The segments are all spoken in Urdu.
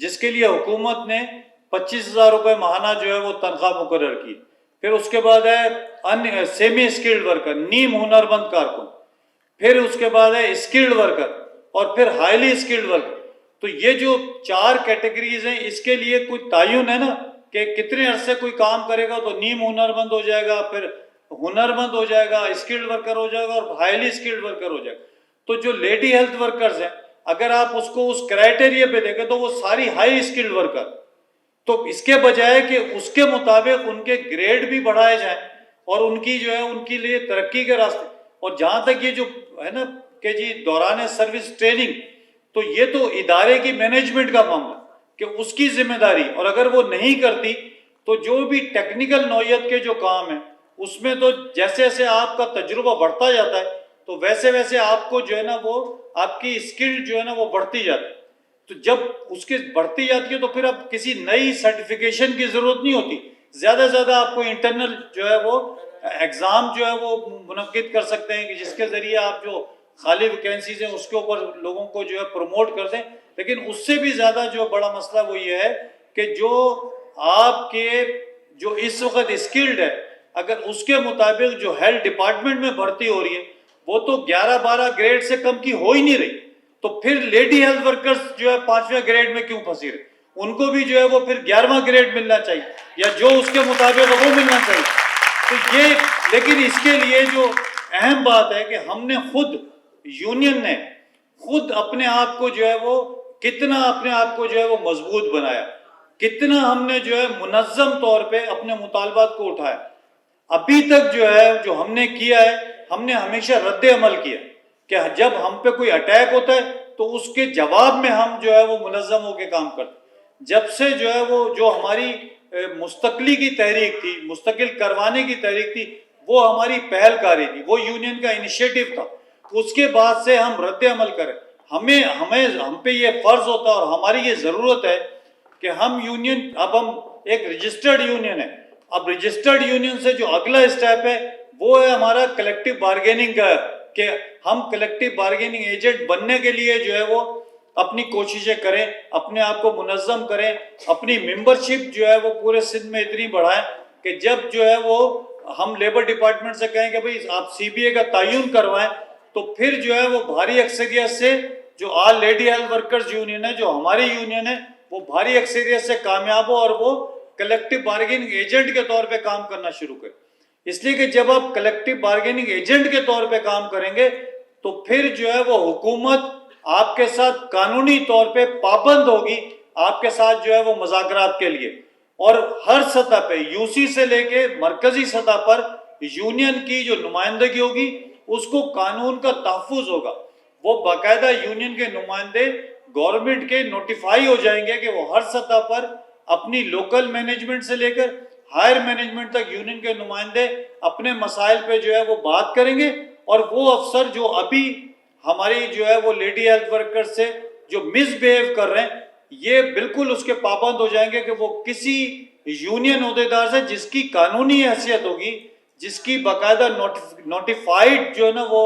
جس کے لیے حکومت نے 25,000 روپے ماہانہ جو ہے وہ تنخواہ مقرر کی. پھر اس کے بعد ہے سیمی اسکلڈ ورکر، نیم ہنرمند کارکن. پھر اس کے بعد ہے اسکلڈ ورکر، اور پھر ہائیلی اسکلڈ ورکر. تو یہ جو 4 کیٹیگریز ہیں، اس کے لیے کوئی تعین ہے نا کہ کتنے عرصے کوئی کام کرے گا تو نیم ہنرمند ہو جائے گا، پھر ہنرمند ہو جائے گا، اسکلڈ ورکر ہو جائے گا، اور ہائیلی اسکلڈ ورکر ہو جائے گا. تو جو لیڈی ہیلتھ ورکرز ہیں، اگر آپ اس کو اس کرائٹیریا پہ دیکھیں تو وہ ساری ہائی اسکلڈ ورکر. تو اس کے بجائے کہ اس کے مطابق ان کے گریڈ بھی بڑھائے جائیں اور ان کی جو ہے ان کے لیے ترقی کے راستے. اور جہاں تک یہ جو ہے نا کہ جی دوران سروس ٹریننگ، تو یہ تو ادارے کی مینجمنٹ کا معاملہ کہ اس کی ذمہ داری، اور اگر وہ نہیں کرتی تو جو بھی ٹیکنیکل نوعیت کے جو کام ہیں اس میں تو جیسے جیسے آپ کا تجربہ بڑھتا جاتا ہے تو ویسے ویسے آپ کو جو ہے نا وہ آپ کی اسکل جو ہے نا وہ بڑھتی جاتی ہے. تو جب اس کی بڑھتی جاتی ہے تو پھر اب کسی نئی سرٹیفکیشن کی ضرورت نہیں ہوتی. زیادہ سے زیادہ آپ کو انٹرنل جو ہے وہ ایگزام جو ہے وہ منعقد کر سکتے ہیں کہ جس کے ذریعے آپ جو خالی ویکینسیز ہیں اس کے اوپر لوگوں کو جو ہے پروموٹ کر دیں. لیکن اس سے بھی زیادہ جو بڑا مسئلہ وہ یہ ہے کہ جو آپ کے جو اس وقت اسکلڈ ہے، اگر اس کے مطابق جو ہیلتھ ڈپارٹمنٹ میں بھرتی ہو رہی ہے وہ تو 11-12 گریڈ سے کم کی ہو ہی نہیں رہی. تو پھر لیڈی ہیلتھ ورکرز جو ہے 5ویں گریڈ میں کیوں پھنسی رہے؟ ان کو بھی جو ہے وہ پھر 11واں گریڈ ملنا چاہیے یا جو اس کے مطابق وہ ملنا چاہیے. تو یہ لیکن اس کے لیے جو اہم بات ہے کہ ہم نے خود یونین نے خود اپنے آپ کو جو ہے وہ کتنا اپنے آپ کو جو ہے وہ مضبوط بنایا، کتنا ہم نے جو ہے منظم طور پہ اپنے مطالبات کو اٹھایا. ابھی تک جو ہے جو ہم نے کیا ہے، ہم نے ہمیشہ رد عمل کیا کہ جب ہم پہ کوئی اٹیک ہوتا ہے تو اس کے جواب میں ہم جو ہے وہ منظم ہو کے کام کرتے. جب سے جو ہے وہ جو ہماری مستقلی کی تحریک تھی، مستقل کروانے کی تحریک تھی، وہ ہماری پہل کاری تھی، وہ یونین کا انیشیٹو تھا. اس کے بعد سے ہم رد عمل کریں. ہم پہ یہ فرض ہوتا ہے اور ہماری یہ ضرورت ہے کہ ہم یونین، اب ہم ایک رجسٹرڈ یونین ہے. اب رجسٹرڈ یونین سے جو اگلا اسٹیپ ہے وہ ہے ہمارا کلیکٹیو بارگیننگ کا، کہ ہم کلیکٹیو بارگیننگ ایجنٹ بننے کے لیے جو ہے وہ اپنی کوششیں کریں، اپنے آپ کو منظم کریں، اپنی ممبرشپ جو ہے وہ پورے سندھ میں اتنی بڑھائیں کہ جب جو ہے وہ ہم لیبر ڈپارٹمنٹ سے کہیں کہ بھئی آپ سی بی اے کا تعین کروائیں تو پھر جو ہے وہ بھاری اکثریت سے جو آل لیڈی ہیلتھ ورکرز یونین ہے، جو ہماری یونین ہے، وہ بھاری اکثریت سے کامیاب ہو اور وہ کلیکٹیو بارگیننگ ایجنٹ کے طور پہ کام کرنا شروع کریں. اس لیے کہ جب آپ کلیکٹیو بارگیننگ ایجنٹ کے طور پہ کام کریں گے تو پھر جو ہے وہ حکومت آپ کے ساتھ قانونی طور پہ پابند ہوگی آپ کے ساتھ جو ہے وہ مذاکرات کے لیے. اور ہر سطح پہ یو سی سے لے کے مرکزی سطح پر یونین کی جو نمائندگی ہوگی اس کو قانون کا تحفظ ہوگا. وہ باقاعدہ یونین کے نمائندے گورنمنٹ کے نوٹیفائی ہو جائیں گے کہ وہ ہر سطح پر اپنی لوکل مینجمنٹ سے لے کر ہائر مینجمنٹ تک یونین کے نمائندے اپنے مسائل پہ جو ہے وہ بات کریں گے. اور وہ افسر جو ابھی ہماری جو ہے وہ لیڈی ہیلتھ ورکر سے جو مس بہیو کر رہے ہیں یہ بالکل اس کے پابند ہو جائیں گے کہ وہ کسی یونین عہدیدار سے جس کی قانونی حیثیت ہوگی، جس کی باقاعدہ نوٹیفائڈ جو ہے نا وہ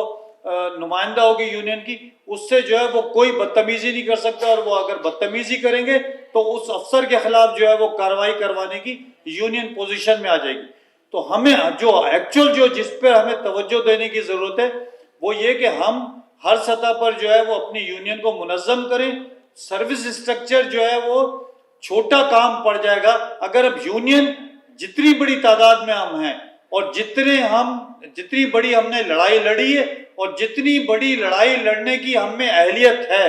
نمائندہ ہوگی یونین کی، اس سے جو ہے وہ کوئی بدتمیزی نہیں کر سکتا. اور وہ اگر بدتمیزی کریں گے تو اس افسر کے خلاف جو ہے وہ کارروائی کروانے کی یونین پوزیشن میں آ جائے گی. تو ہمیں جو ایکچوئل جو جس پہ ہمیں توجہ دینے کی ضرورت ہے وہ یہ کہ ہم ہر سطح پر جو ہے وہ اپنی یونین کو منظم کریں. سروس اسٹرکچر جو ہے وہ چھوٹا کام پڑ جائے گا اگر اب یونین جتنی بڑی تعداد میں ہم ہیں اور جتنی بڑی ہم نے لڑائی لڑی ہے اور جتنی بڑی لڑائی لڑنے کی ہم میں اہلیت ہے،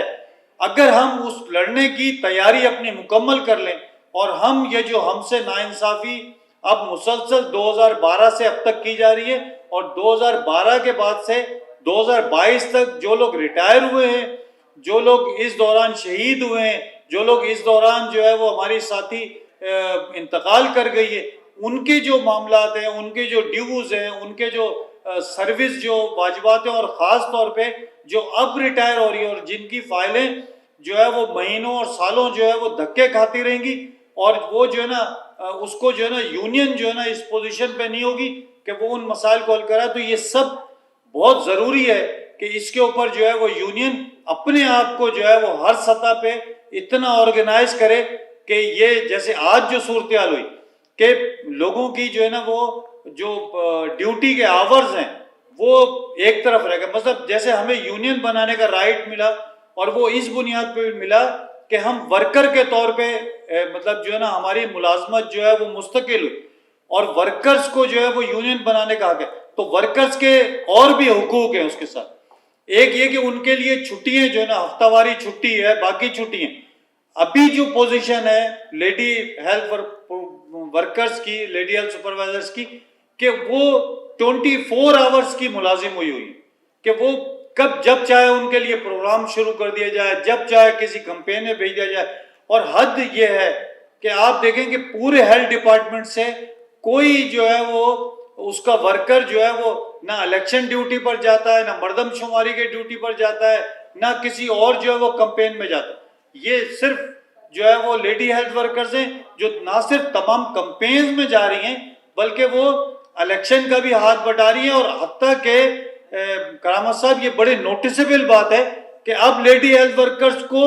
اگر ہم اس لڑنے کی تیاری اپنی مکمل کر لیں اور ہم یہ جو ہم سے ناانصافی اب مسلسل 2012 سے اب تک کی جا رہی ہے اور 2012 کے بعد سے 2022 تک جو لوگ ریٹائر ہوئے ہیں، جو لوگ اس دوران شہید ہوئے ہیں، جو لوگ اس دوران جو ہے وہ ہماری ساتھی انتقال کر گئی ہے، ان کے جو معاملات ہیں، ان کے جو ڈیوز ہیں، ان کے جو سروس جو واجبات ہیں، اور خاص طور پہ جو اب ریٹائر ہو رہی ہے اور جن کی فائلیں جو ہے وہ مہینوں اور سالوں جو ہے وہ دھکے کھاتی رہیں گی، اور وہ جو ہے نا اس کو جو ہے نا یونین جو ہے نا اس پوزیشن پہ نہیں ہوگی کہ وہ ان مسائل کو حل کرے. تو یہ سب بہت ضروری ہے کہ اس کے اوپر جو ہے وہ یونین اپنے آپ کو جو ہے وہ ہر سطح پہ اتنا آرگنائز کرے کہ یہ جیسے آج جو صورتحال ہوئی کہ لوگوں کی جو ہے نا وہ جو ڈیوٹی کے آورز ہیں وہ ایک طرف رہ گئے. مطلب جیسے ہمیں یونین بنانے کا رائٹ ملا اور وہ اس بنیاد پہ ملا کہ ہم ورکر کے طور پہ مطلب جو ہے نا ہماری ملازمت جو ہے وہ مستقل ہوئی اور ورکرز کو جو ہے وہ یونین بنانے کا حق ہے. تو ورکرز کے اور بھی حقوق ہیں اس کے ساتھ. ایک یہ کہ ان کے لیے چھٹیاں جو ہے نا ہفتہ واری چھٹی ہے, باقی چھٹیاں. ابھی جو پوزیشن ہے لیڈی ہیلتھ ورکرز کی, لیڈی ہیلتھ سپروائزرز کی, کہ وہ 24 آورز کی ملازم ہوئی ہوئی کہ وہ کب جب چاہے ان کے لیے پروگرام شروع کر دیا جائے, جب چاہے کسی کمپین میں بھیج دیا جائے. اور حد یہ ہے کہ آپ دیکھیں کہ پورے ہیلتھ ڈپارٹمنٹ سے کوئی جو ہے وہ اس کا ورکر جو ہے وہ نہ الیکشن ڈیوٹی پر جاتا ہے, نہ مردم شماری کے ڈیوٹی پر جاتا ہے, نہ کسی اور جو ہے وہ کمپین میں جاتا ہے. یہ صرف جو ہے وہ لیڈی ہیلتھ ورکرز ہیں جو نہ صرف تمام کمپینز میں جا رہی ہیں بلکہ وہ الیکشن کا بھی ہاتھ بٹا رہی ہیں. اور حتیٰ کہ کرامت صاحب یہ بڑے نوٹسیبل بات ہے کہ اب لیڈی ہیلتھ ورکرز کو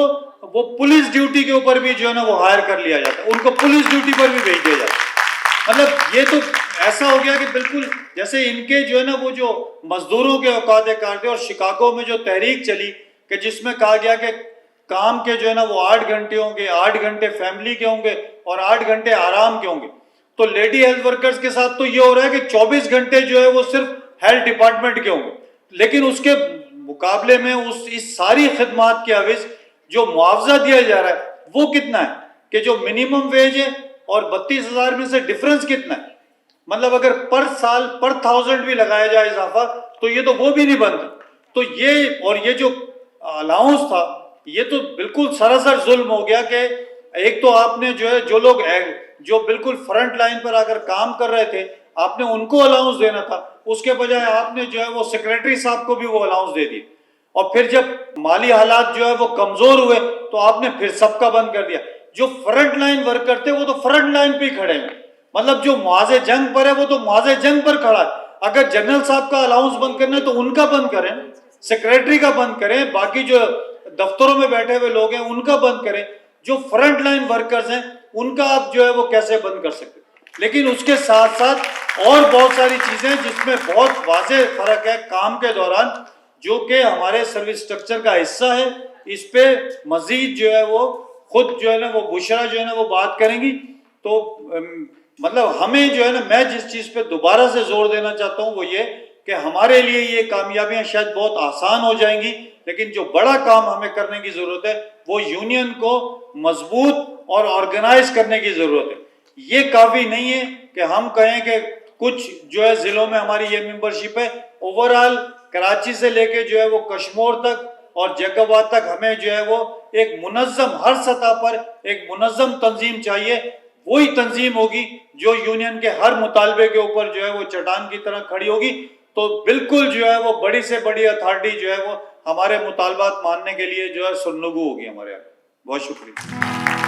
وہ پولیس ڈیوٹی کے اوپر بھی جو ہے نا وہ ہائر کر لیا جاتا ہے, ان کو پولیس ڈیوٹی پر بھی بھیج دیا جاتا ہے. مطلب یہ تو ایسا ہو گیا کہ بالکل جیسے ان کے جو ہے نا وہ جو مزدوروں کے اوقات کار تھے, اور شکاگو میں جو تحریک چلی کہ جس میں کہا گیا کہ کام کے جو ہے نا وہ 8 گھنٹے ہوں گے, 8 گھنٹے فیملی کے ہوں گے اور 8 گھنٹے آرام کے ہوں گے. تو لیڈی ہیلتھ ورکرز کے ساتھ تو یہ ہو رہا ہے کہ 24 گھنٹے جو ہے وہ صرف ہیلتھ ڈپارٹمنٹ کے ہوں گے, لیکن اس کے مقابلے میں اس ساری خدمات کے عوض جو معاوضہ دیا جا رہا ہے وہ کتنا ہے کہ جو منیمم ویج ہے اور 32,000 میں سے ڈفرنس کتنا ہے. مطلب اگر پر سال پر 1000 بھی لگایا جائے اضافہ تو یہ تو وہ بھی نہیں بنتا. تو یہ اور یہ جو الاؤنس تھا یہ تو بالکل سراسر ظلم ہو گیا کہ ایک تو آپ نے جو ہے جو لوگ جو بالکل فرنٹ لائن پر آ کر کام کر رہے تھے آپ نے ان کو الاؤنس دینا تھا, اس کے بجائے آپ نے جو ہے وہ سیکریٹری صاحب کو بھی وہ الاؤنس دے دی. اور پھر جب مالی حالات جو ہے وہ کمزور ہوئے تو آپ نے پھر سب کا بند کر دیا. جو فرنٹ لائن ورکر تھے وہ تو فرنٹ لائن پہ ہی کھڑے ہیں, مطلب جو معاذ جنگ پر ہے وہ تو معاذ جنگ پر کھڑا ہے. اگر جنرل صاحب کا الاؤنس بند کرنا ہے تو ان کا بند کریں, سیکریٹری کا بند کریں, باقی جو دفتروں میں بیٹھے ہوئے لوگ ہیں ان کا بند کریں. جو فرنٹ لائن ورکرز ہیں ان کا آپ جو ہے وہ کیسے بند کر سکتے. لیکن اس کے ساتھ ساتھ اور بہت ساری چیزیں جس میں بہت واضح فرق ہے کام کے دوران جو کہ ہمارے سروس سٹرکچر کا حصہ ہے. اس پہ مزید جو ہے وہ خود جو ہے نا وہ بشرا جو ہے نا وہ بات کریں گی. تو مطلب ہمیں جو ہے نا میں جس چیز پہ دوبارہ سے زور دینا چاہتا ہوں وہ یہ کہ ہمارے لیے یہ کامیابیاں شاید بہت آسان ہو جائیں گی, لیکن جو بڑا کام ہمیں کرنے کی ضرورت ہے وہ یونین کو مضبوط اور آرگنائز کرنے کی ضرورت ہے. یہ کافی نہیں ہے کہ ہم کہیں کہ کچھ جو ہے ضلعوں میں ہماری یہ ممبرشپ ہے, اوورال کراچی سے لے کے جو ہے وہ کشمور تک اور جیکب آباد تک ہمیں جو ہے وہ ایک منظم ہر سطح پر ایک منظم تنظیم چاہیے. وہی تنظیم ہوگی جو یونین کے ہر مطالبے کے اوپر جو ہے وہ چٹان کی طرح کھڑی ہوگی. تو بالکل جو ہے وہ بڑی سے بڑی اتھارٹی جو ہے وہ ہمارے مطالبات ماننے کے لیے جو ہے سرنگو ہوگی ہمارے یہاں. بہت شکریہ.